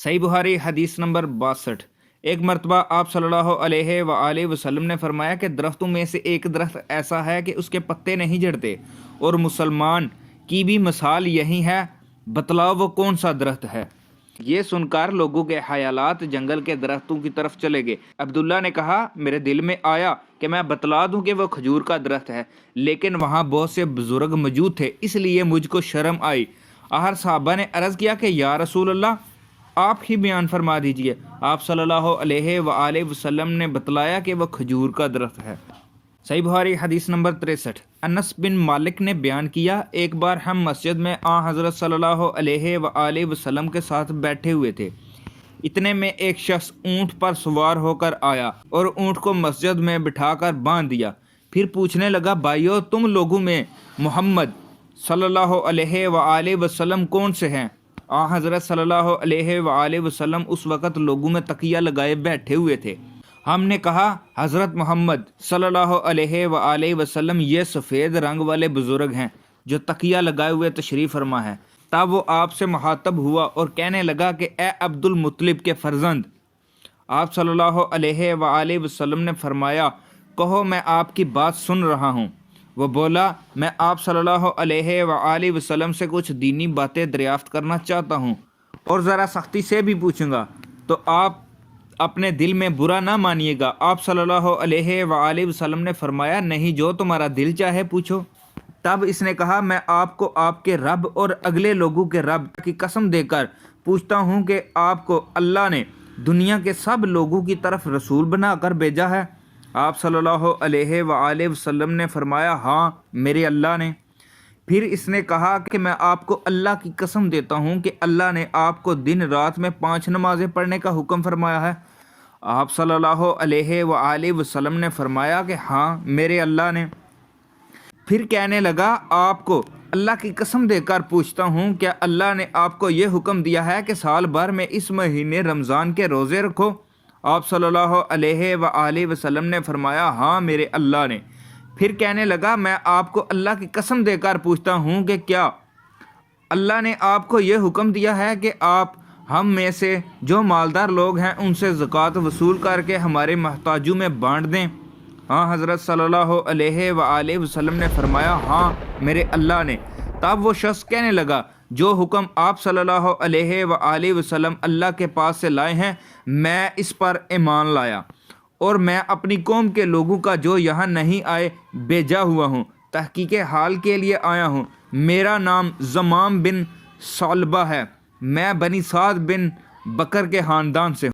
सही बुखारी हदीस नंबर 62। एक मरतबा आप सल्लल्लाहु अलैहि वसल्लम ने फरमाया कि दरख्तों में से एक दरख्त ऐसा है कि उसके पत्ते नहीं झड़ते, और मुसलमान की भी मिसाल यही है, बतलाओ वो कौन सा दरख्त है। ये सुनकर लोगों के ख्यालात जंगल के दरख्तों की तरफ चले गए। अब्दुल्ला ने कहा, मेरे दिल में आया कि मैं बतला दूं कि वो खजूर का दरख्त है, लेकिन वहाँ बहुत से बुजुर्ग मौजूद थे, इसलिए मुझको शर्म आई। आहर साहबा ने अर्ज़ किया कि या रसूल अल्लाह, आप ही बयान फरमा दीजिए। आप सल्लल्लाहु अलैहि वसल्लम ने बतलाया कि वह खजूर का दरख्त है। सही बुखारी हदीस नंबर 63। अनस बिन मालिक ने बयान किया, एक बार हम मस्जिद में हज़रत सल्लल्लाहु अलैहि वसल्लम के साथ बैठे हुए थे। इतने में एक शख्स ऊँट पर सवार होकर आया और ऊँट को मस्जिद में बिठाकर बांध दिया। फिर पूछने लगा, भाइयों, तुम लोगों में मोहम्मद सल्लल्लाहु अलैहि वसल्लम कौन से हैं? हज़रत सल्लल्लाहु अलैहि वसल्लम उस वक़्त लोगों में तकिया लगाए बैठे हुए थे। हमने कहा, हज़रत मोहम्मद सल्लल्लाहु अलैहि वसल्लम ये सफ़ेद रंग वाले बुज़ुर्ग हैं जो तकिया लगाए हुए तशरीफ़ फरमा है। तब वो आपसे मुखातब हुआ और कहने लगा कि ए अब्दुल मुत्तलिब के फ़र्जंद। आप सल्लल्लाहु अलैहि वसल्लम ने फरमाया, कहो, मैं आपकी बात सुन रहा हूँ। वो बोला, मैं आप सल्लल्लाहु अलैहि वसल्लम से कुछ दीनी बातें दरियाफ़्त करना चाहता हूँ और ज़रा सख्ती से भी पूछूंगा, तो आप अपने दिल में बुरा ना मानिएगा। आप सल्लल्लाहु अलैहि वसल्लम ने फरमाया, नहीं, जो तुम्हारा दिल चाहे पूछो। तब इसने कहा, मैं आपको आपके रब और अगले लोगों के रब की कसम देकर पूछता हूँ कि आपको अल्लाह ने दुनिया के सब लोगों की तरफ रसूल बनाकर भेजा है? आप सल्लल्लाहु अलैहि वसल्लम ने फरमाया, हाँ, मेरे अल्लाह ने। फिर इसने कहा कि मैं आपको अल्लाह की कसम देता हूँ कि अल्लाह ने आपको दिन रात में 5 नमाज़ें पढ़ने का हुक्म फरमाया है। आप सल्लल्लाहु अलैहि वसल्लम ने फरमाया कि हाँ, मेरे अल्लाह ने। फिर कहने लगा, आपको अल्लाह की कसम देकर पूछता हूँ, क्या अल्लाह ने आपको ये हुक्म दिया है कि साल भर में इस महीने रमज़ान के रोज़े रखो? आप सल्लल्लाहु अलैहि वसल्लम ने फरमाया, हाँ, मेरे अल्लाह ने। फिर कहने लगा, मैं आपको अल्लाह की कसम देकर पूछता हूँ कि क्या अल्लाह ने आपको ये हुक्म दिया है कि आप हम में से जो मालदार लोग हैं उनसे ज़कात वसूल करके हमारे महताजों में बांट दें? हाँ, हज़रत सल्लल्लाहु अलैहि वसल्लम ने फरमाया, हाँ, मेरे अल्लाह ने। तब वो शख्स कहने लगा, जो हुक्म आप सल्लल्लाहु अलैहि वसल्लम अल्लाह के पास से लाए हैं, मैं इस पर ईमान लाया और मैं अपनी कौम के लोगों का जो यहाँ नहीं आए भेजा हुआ हूँ, तहकीके हाल के लिए आया हूँ। मेरा नाम ज़माम बिन सालबा है, मैं बनी साद बिन बकर के ख़ानदान से हूँ।